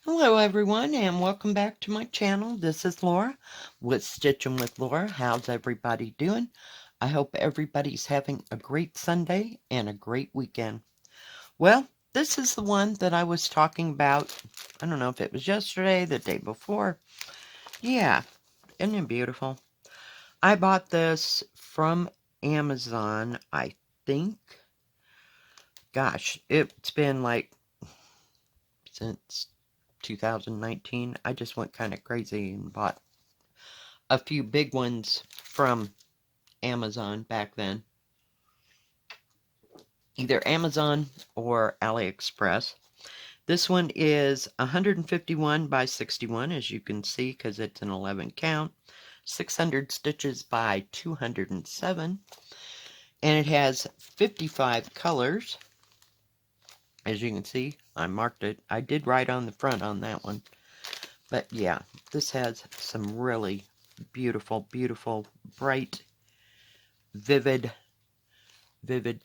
Hello everyone and welcome back to my channel. This is Laura with Stitchin with Laura. How's everybody doing? I hope everybody's having a great Sunday and a great weekend. Well, this is the one that I was talking about. I don't know if it was yesterday, the day before. Yeah, isn't it beautiful? I bought this from Amazon, I think. Gosh, it's been like since 2019. I just went kind of crazy and bought a few big ones from Amazon back then. Either Amazon or AliExpress. This one is 151 by 61, as you can see, because it's an 11 count. 600 stitches by 207. And it has 55 colors. As you can see, I marked it. I did write on the front on that one. But yeah, this has some really beautiful, beautiful, bright, vivid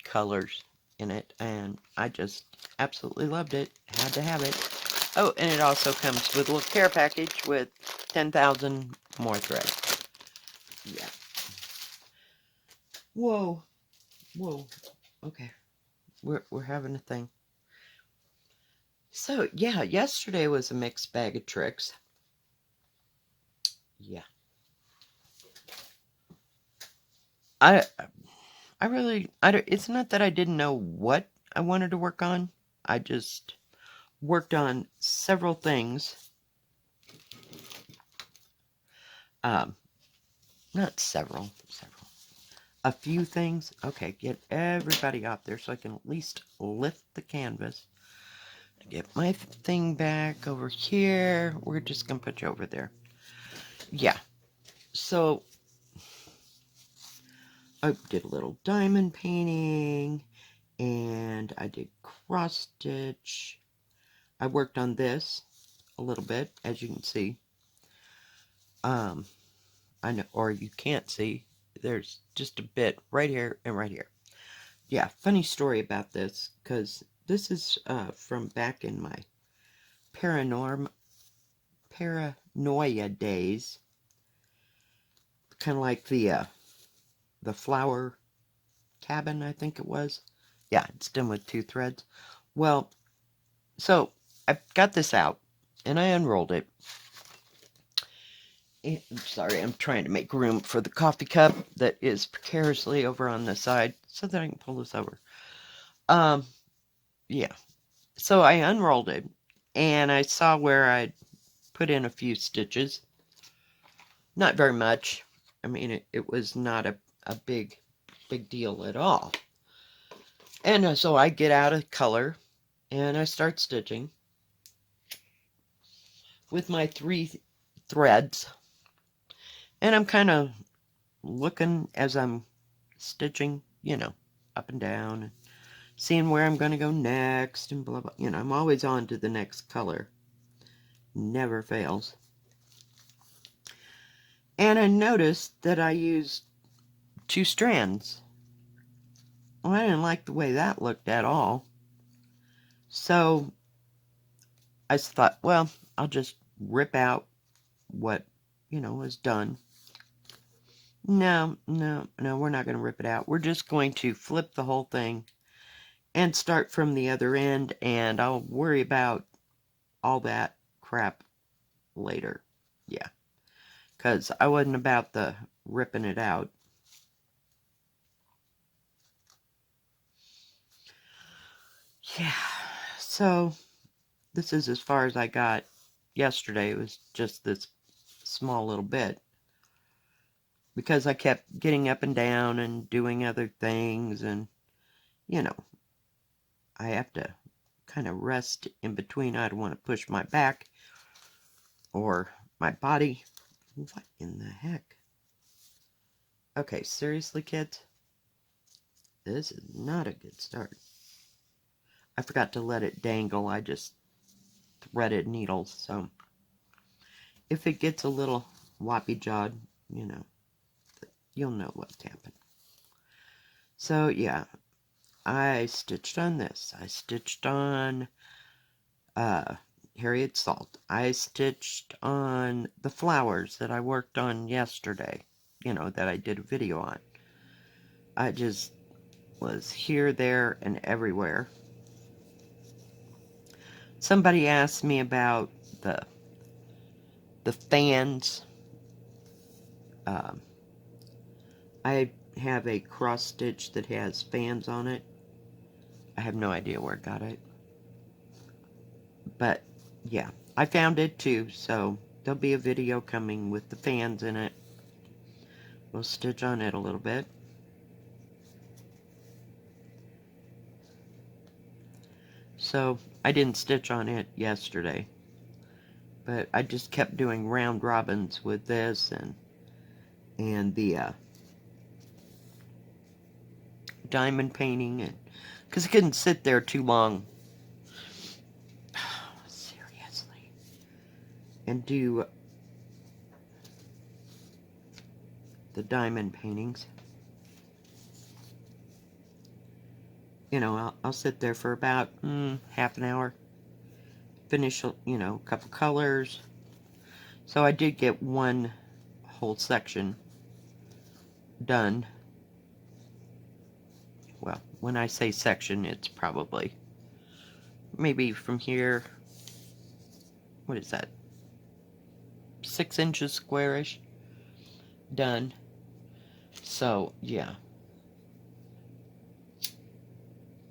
colors in it, and I just absolutely loved it. Had to have it. Oh, and it also comes with a little care package with 10,000 more threads. Yeah. Whoa. Whoa. Okay. We're having a thing. So, yeah, yesterday was a mixed bag of tricks. Yeah. I really, it's not that I didn't know what I wanted to work on. I just worked on several things. Not several. A few things. Okay, get everybody out there so I can at least lift the canvas. Get my thing back over here. We're just going to put you over there. Yeah. So, I did a little diamond painting. And I did cross stitch. I worked on this a little bit, as you can see. I know, or you can't see. There's just a bit right here and right here. Yeah, funny story about this, because this is from back in my paranoia days. Kind of like the flower cabin, I think it was. Yeah, it's done with 2 threads. Well, so I got this out, and I unrolled it. Sorry, I'm trying to make room for the coffee cup that is precariously over on the side so that I can pull this over. Yeah. So I unrolled it, and I saw where I'd put in a few stitches. Not very much. I mean, it was not a big deal at all. And so I get out a color, and I start stitching with my 3 threads. And I'm kind of looking as I'm stitching, up and down, and seeing where I'm going to go next, and blah, blah. I'm always on to the next color. Never fails. And I noticed that I used 2 strands. Well, I didn't like the way that looked at all. So I thought, well, I'll just rip out what, was done. No, we're not going to rip it out. We're just going to flip the whole thing and start from the other end, and I'll worry about all that crap later. Yeah, because I wasn't about the ripping it out. Yeah, so this is as far as I got yesterday. It was just this small little bit, because I kept getting up and down and doing other things, and I have to kind of rest in between. I don't want to push my back or my body. What in the heck? Okay, seriously, kids? This is not a good start. I forgot to let it dangle. I just threaded needles, so if it gets a little floppy-jawed, you'll know what's happened. So, yeah, I stitched on this. I stitched on Harriet Salt. I stitched on the flowers that I worked on yesterday, that I did a video on. I just was here, there, and everywhere. Somebody asked me about the fans. I have a cross stitch that has fans on it. I have no idea where I got it. But, yeah, I found it too, so there'll be a video coming with the fans in it. We'll stitch on it a little bit. So, I didn't stitch on it yesterday, but I just kept doing round robins with this and the diamond painting, and because it couldn't sit there too long. Seriously. And do the diamond paintings. I'll sit there for about half an hour. Finish, a couple colors. So I did get one whole section done. Well, when I say section, it's probably maybe from here. What is that? 6 inches squarish. Done. So, yeah.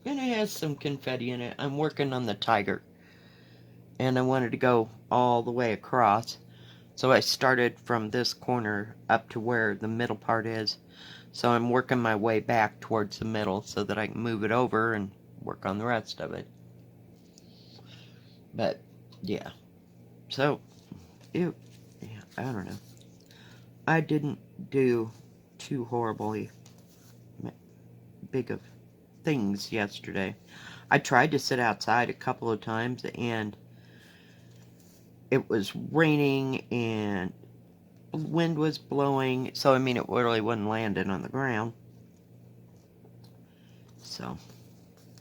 And it has some confetti in it. I'm working on the tiger. And I wanted to go all the way across. So I started from this corner up to where the middle part is. So I'm working my way back towards the middle so that I can move it over and work on the rest of it. But, yeah. So, I don't know. I didn't do too horribly big of things yesterday. I tried to sit outside a couple of times, and it was raining and wind was blowing, so it really wasn't landing on the ground. So,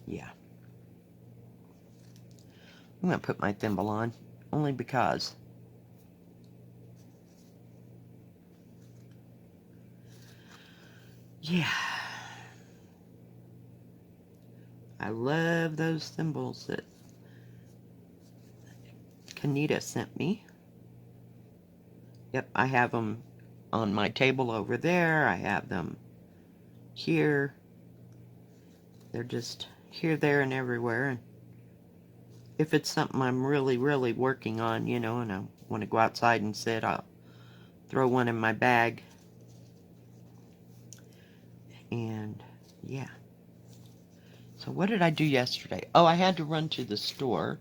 yeah. I'm going to put my thimble on, only because. Yeah. I love those thimbles that Kanita sent me. Yep, I have them on my table over there. I have them here. They're just here, there, and everywhere. And if it's something I'm really, really working on, and I want to go outside and sit, I'll throw one in my bag. And, yeah. So what did I do yesterday? Oh, I had to run to the store.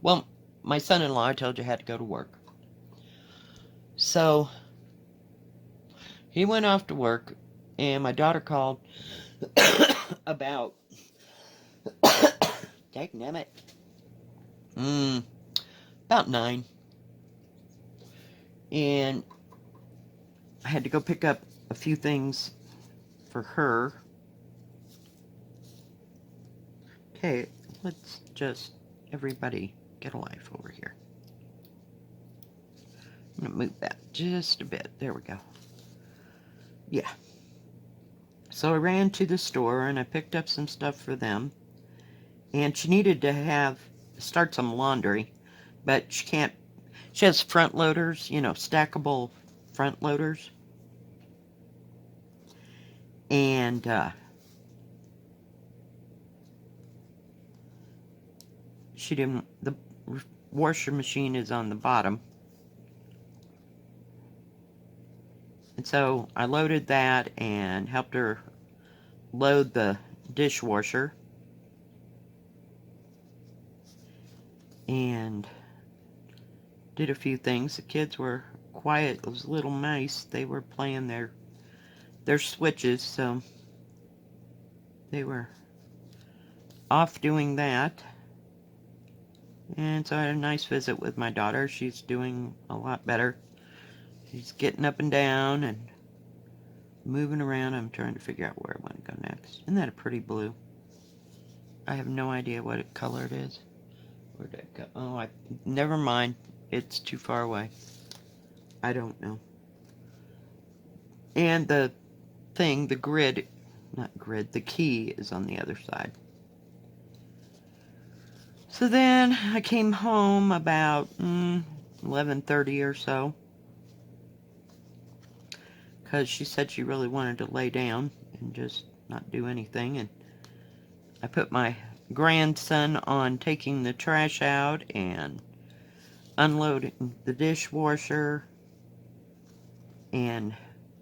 Well, my son-in-law, I told you, had to go to work. So, he went off to work, and my daughter called about, dagnammit, about 9. And I had to go pick up a few things for her. Okay, let's just, everybody, get a life over here. I'm going to move that just a bit. There we go. Yeah. So I ran to the store and I picked up some stuff for them. And she needed to start some laundry, but she can't. She has front loaders, stackable front loaders. And the washer machine is on the bottom. And so I loaded that and helped her load the dishwasher. And did a few things. The kids were quiet. Those little mice, they were playing their switches, so they were off doing that. And so I had a nice visit with my daughter. She's doing a lot better. She's getting up and down and moving around. I'm trying to figure out where I want to go next. Isn't that a pretty blue? I have no idea what color it is. Where'd it go? Oh, never mind. It's too far away. I don't know. And the thing, the grid, not grid, the key is on the other side. So then I came home about 11:30 or so, because she said she really wanted to lay down and just not do anything. And I put my grandson on taking the trash out and unloading the dishwasher and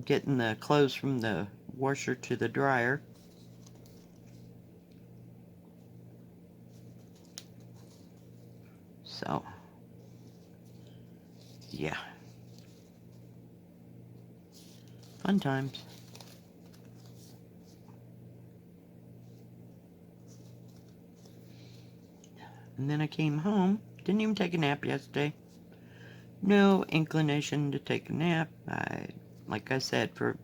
getting the clothes from the washer to the dryer. So, yeah. Fun times. And then I came home. Didn't even take a nap yesterday. No inclination to take a nap. Like I said, for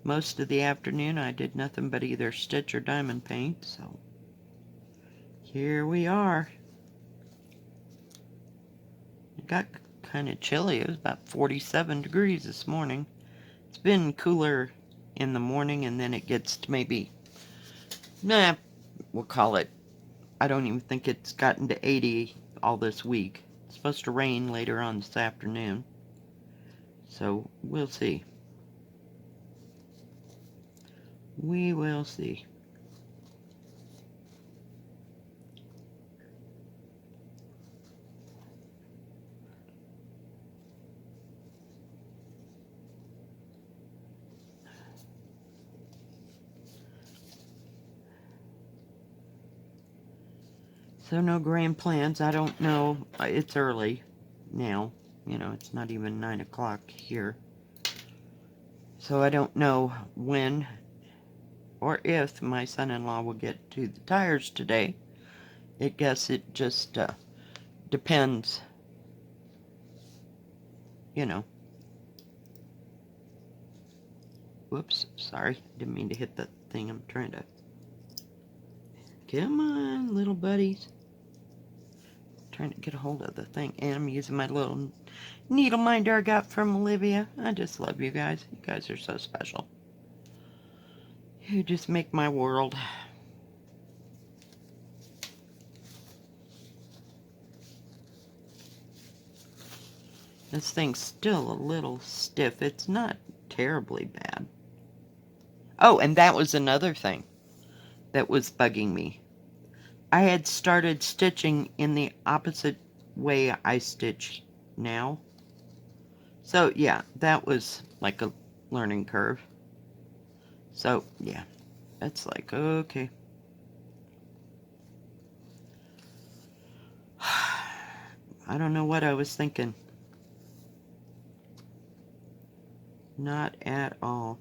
most of the afternoon I did nothing but either stitch or diamond paint. So, here we are. It got kind of chilly. It was about 47 degrees this morning. It's been cooler in the morning, and then it gets to maybe, we'll call it, I don't even think it's gotten to 80 all this week. It's supposed to rain later on this afternoon. So, we'll see. We will see. So no grand plans. I don't know. It's early now. You know, it's not even 9 o'clock here. So I don't know when or if my son-in-law will get to the tires today. I guess it just depends. You know. Whoops. Sorry. Didn't mean to hit that thing. I'm trying to... Come on, little buddies. Trying to get a hold of the thing, and I'm using my little needle minder I got from Olivia. I just love you guys. You guys are so special. You just make my world. This thing's still a little stiff. It's not terribly bad. Oh, and that was another thing that was bugging me. I had started stitching in the opposite way I stitch now. So, yeah, that was like a learning curve. So, yeah, it's like, okay. I don't know what I was thinking. Not at all.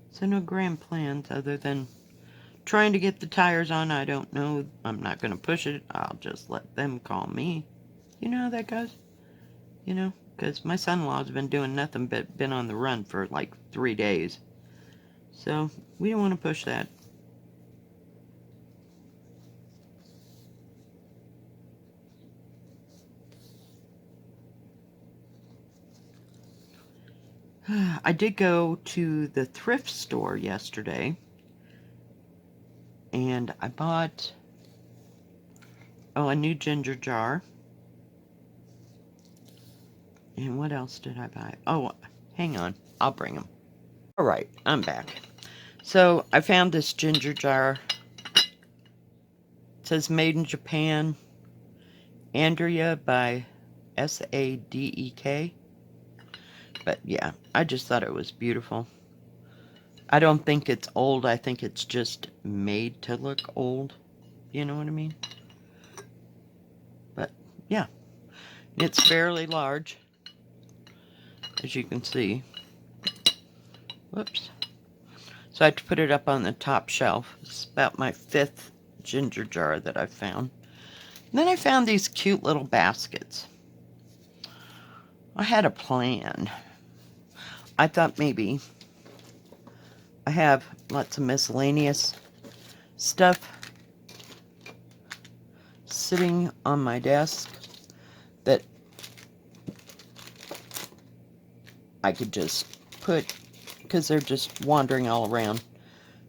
So no grand plans other than trying to get the tires on. I don't know. I'm not going to push it. I'll just let them call me. You know how that goes? You know? Because my son-in-law's been doing nothing but been on the run for like 3 days. So we don't want to push that. I did go to the thrift store yesterday, and I bought, a new ginger jar. And what else did I buy? Oh, hang on. I'll bring them. All right, I'm back. So I found this ginger jar. It says made in Japan. Andrea by Sadek. But yeah, I just thought it was beautiful. I don't think it's old. I think it's just made to look old. You know what I mean? But yeah, it's fairly large, as you can see. Whoops. So I had to put it up on the top shelf. It's about my 5th ginger jar that I've found. And then I found these cute little baskets. I had a plan. I thought maybe I have lots of miscellaneous stuff sitting on my desk that I could just put, because they're just wandering all around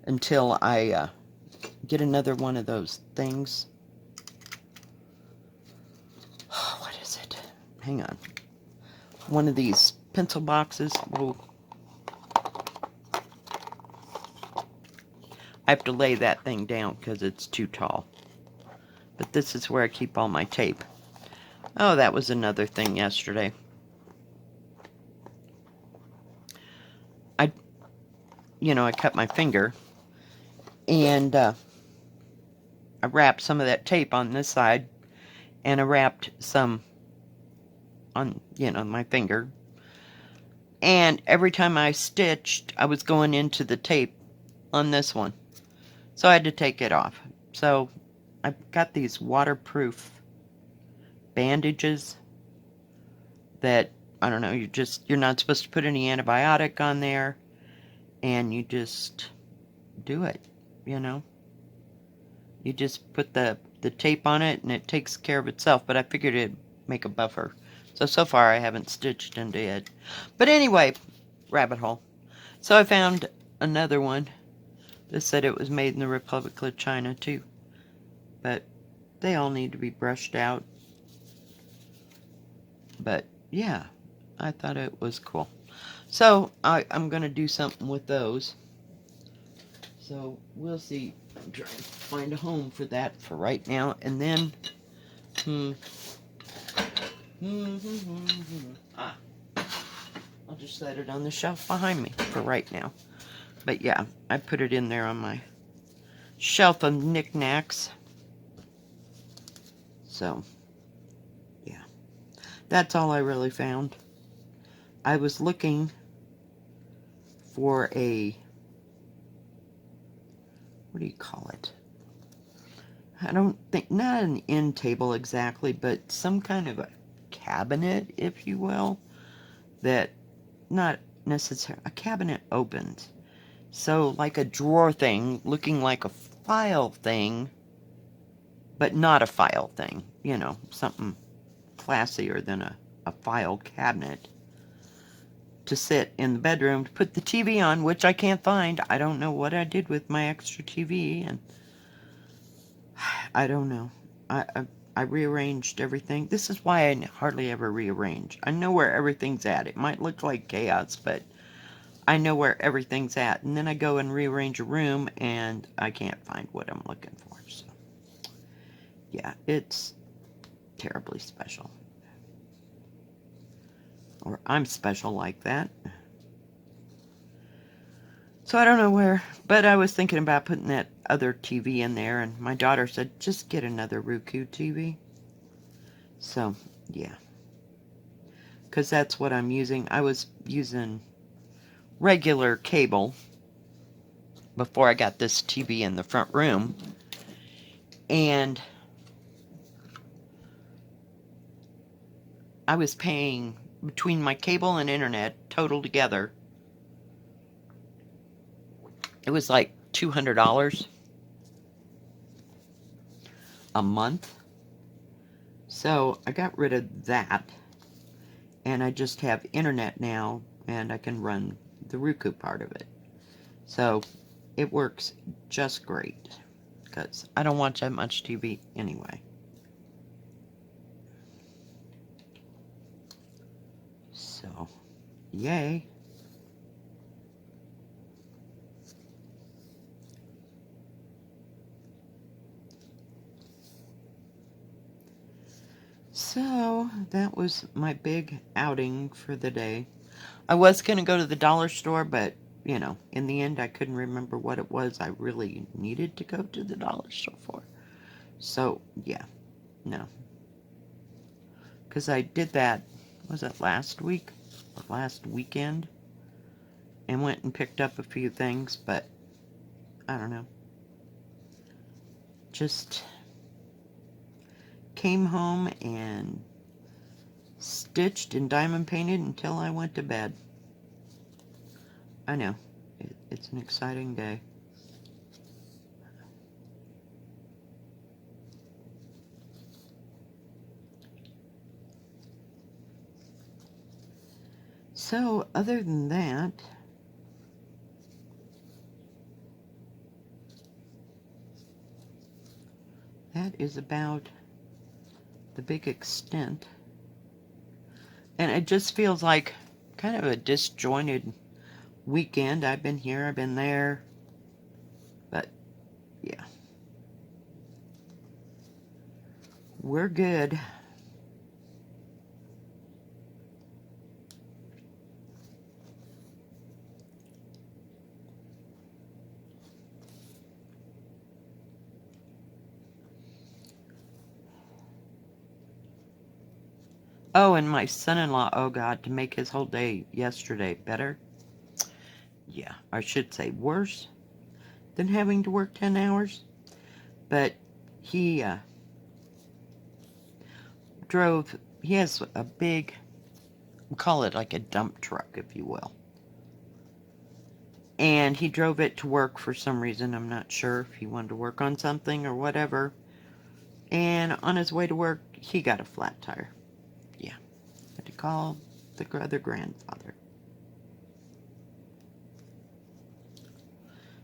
until I get another one of those things. What is it? Hang on. One of these pencil boxes. Whoa. I have to lay that thing down because it's too tall. But this is where I keep all my tape. Oh, that was another thing yesterday. I cut my finger, and I wrapped some of that tape on this side, and I wrapped some on, my finger. And every time I stitched, I was going into the tape on this one. So I had to take it off. So I've got these waterproof bandages that, I don't know, you're not supposed to put any antibiotic on there, and you just do it, You just put the tape on it, and it takes care of itself, but I figured it'd make a buffer. So far I haven't stitched into it. But anyway, rabbit hole. So I found another one. This said it was made in the Republic of China, too. But they all need to be brushed out. But, yeah, I thought it was cool. So, I'm going to do something with those. So, we'll see. I'm trying to find a home for that for right now. And then, I'll just set it on the shelf behind me for right now. But yeah, I put it in there on my shelf of knickknacks. So, yeah. That's all I really found. I was looking for what do you call it? I don't think, not an end table exactly, but some kind of a cabinet, if you will, that, not necessarily, a cabinet opens. So, like a drawer thing, looking like a file thing, but not a file thing. Something classier than a file cabinet. To sit in the bedroom, to put the TV on, which I can't find. I don't know what I did with my extra TV, and I don't know. I rearranged everything. This is why I hardly ever rearrange. I know where everything's at. It might look like chaos, but I know where everything's at. And then I go and rearrange a room, and I can't find what I'm looking for. So, yeah, it's terribly special. Or I'm special like that. So I don't know where, but I was thinking about putting that other TV in there, and my daughter said, just get another Roku TV. So, yeah. Because that's what I'm using. I was using regular cable before I got this TV in the front room. And I was paying, between my cable and internet, total together, it was like $200 a month. So I got rid of that, and I just have internet now, and I can run the Roku part of it. So it works just great, because I don't watch that much TV anyway. So, yay. So, that was my big outing for the day. I was going to go to the dollar store, but, in the end, I couldn't remember what it was I really needed to go to the dollar store for. So, yeah, no. Because I did that, was it last week? Or last weekend? And went and picked up a few things, but, I don't know. Just came home and stitched and diamond painted until I went to bed. I know. It's an exciting day. So, other than that, that is about the big extent. And it just feels like kind of a disjointed weekend. I've been here, I've been there. But, yeah. We're good. Oh, and my son-in-law, oh God, to make his whole day yesterday better. Yeah, I should say worse than having to work 10 hours. But he he has a big, we'll call it like a dump truck, if you will. And he drove it to work for some reason. I'm not sure if he wanted to work on something or whatever. And on his way to work, he got a flat tire. Yeah, had to call the other grandfather.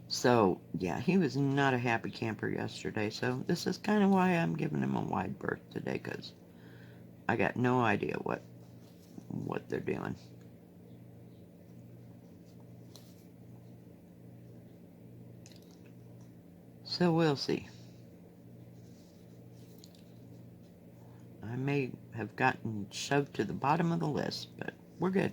So, yeah, he was not a happy camper yesterday. So this is kind of why I'm giving him a wide berth today, because I got no idea what they're doing. So we'll see. I may have gotten shoved to the bottom of the list, but we're good.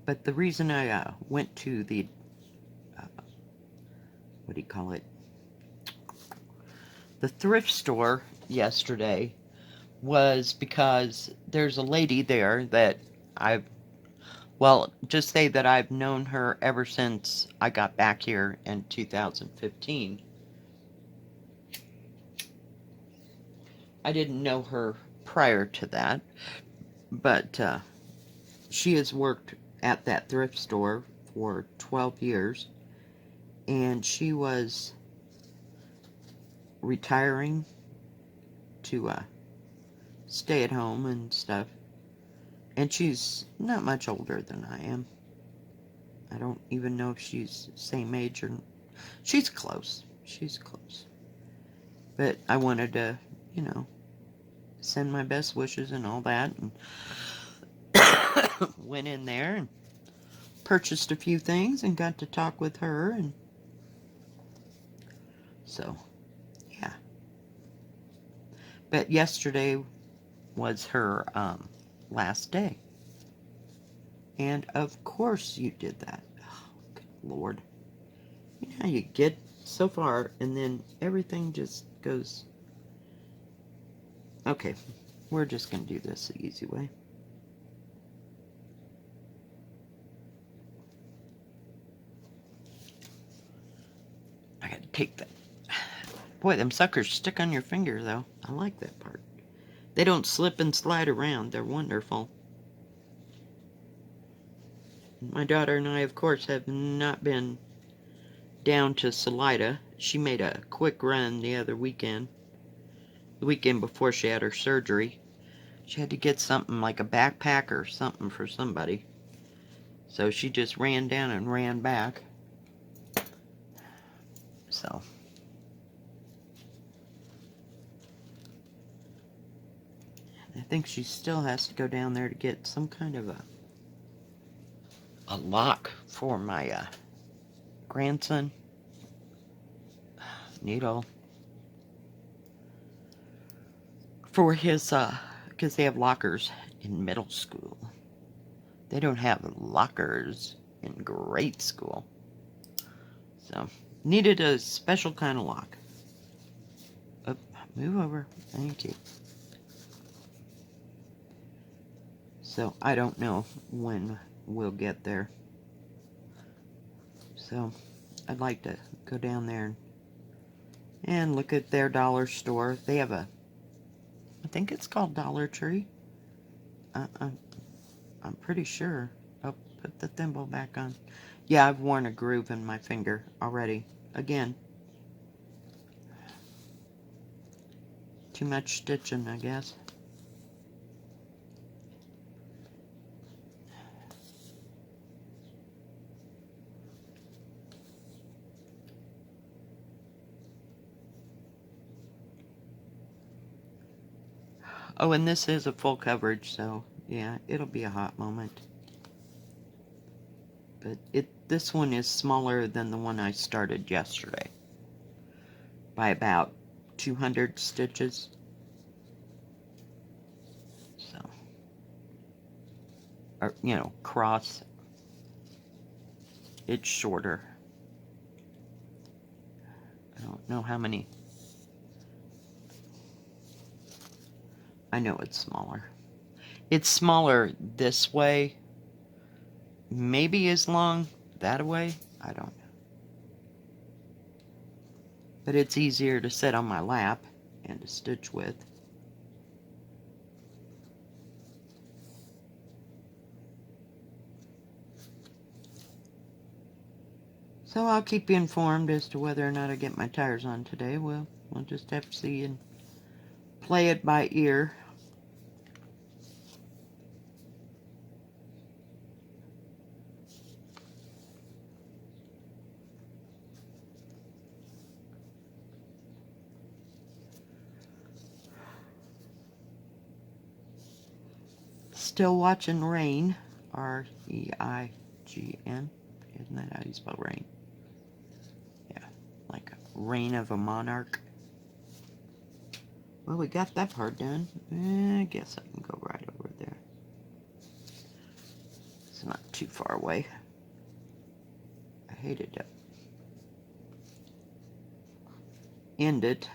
But the reason I went to the, what do you call it, the thrift store yesterday was because there's a lady there that just say that I've known her ever since I got back here in 2015. I didn't know her prior to that, but she has worked at that thrift store for 12 years, and she was retiring to stay at home and stuff. And she's not much older than I am. I don't even know if she's the same age or... She's close. She's close. But I wanted to, send my best wishes and all that. And went in there and purchased a few things and got to talk with her. And so, yeah. But yesterday was her last day. And of course you did that. Oh, good Lord. You know how you get so far and then everything just goes... Okay, we're just going to do this the easy way. I got to take that. Boy, them suckers stick on your finger, though. I like that part. They don't slip and slide around. They're wonderful. My daughter and I, of course, have not been down to Salida. She made a quick run the other weekend. The weekend before she had her surgery. She had to get something like a backpack or something for somebody. So she just ran down and ran back. So. I think she still has to go down there to get some kind of a lock for my grandson. Needle. For his, because they have lockers in middle school. They don't have lockers in grade school. So, Needed a special kind of lock. Up, move over. Thank you. So I don't know when we'll get there. So I'd like to go down there and look at their dollar store. They have a, I think it's called Dollar Tree. I'm pretty sure. Oh, put the thimble back on. Yeah, I've worn a groove in my finger already. Again. Too much stitching, I guess. Oh, and this is a full coverage, so yeah, it'll be a hot moment. But this one is smaller than the one I started yesterday by about 200 stitches. So, or, you know, cross, it's shorter. I don't know how many. I know it's smaller. It's smaller this way. Maybe as long that way. I don't know. But it's easier to sit on my lap and to stitch with. So I'll keep you informed as to whether or not I get my tires on today. We'll just have to see and play it by ear. Still watching Rain, R-E-I-G-N. Isn't that how you spell rain? Yeah, like a reign of a monarch. Well, we got that part done. I guess I can go right over there. It's not too far away. I hated to end it.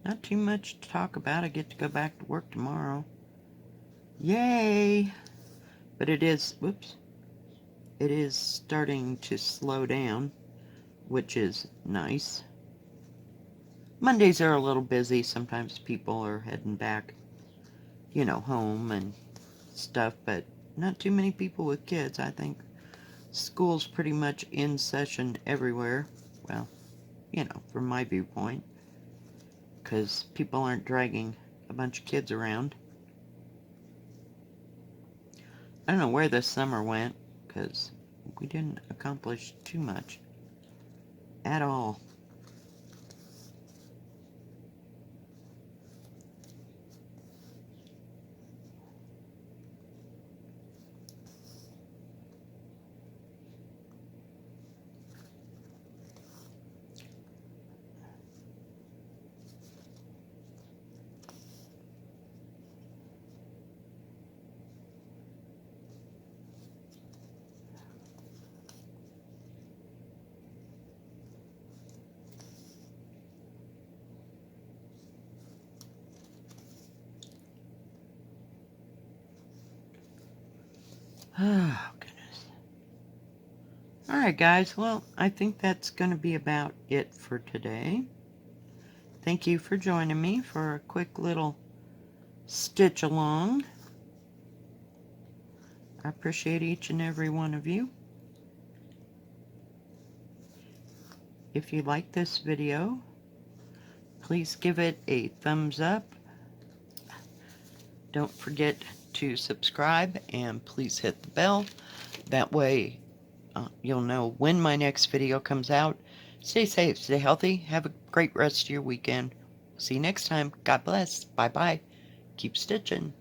Not too much to talk about. I get to go back to work tomorrow. Yay! But it is, whoops, it is starting to slow down, which is nice. Mondays are a little busy. Sometimes people are heading back, you know, home and stuff, but not too many people with kids. I think school's pretty much in session everywhere. Well, you know, from my viewpoint, because people aren't dragging a bunch of kids around. I don't know where this summer went, because we didn't accomplish too much at all. Oh, goodness. Alright, guys. Well, I think that's going to be about it for today. Thank you for joining me for a quick little stitch along. I appreciate each and every one of you. If you like this video, please give it a thumbs up. Don't forget to subscribe and please hit the bell. That way you'll know when my next video comes out. Stay safe, stay healthy, have a great rest of your weekend. See you next time. God bless. Bye-bye. Keep stitching.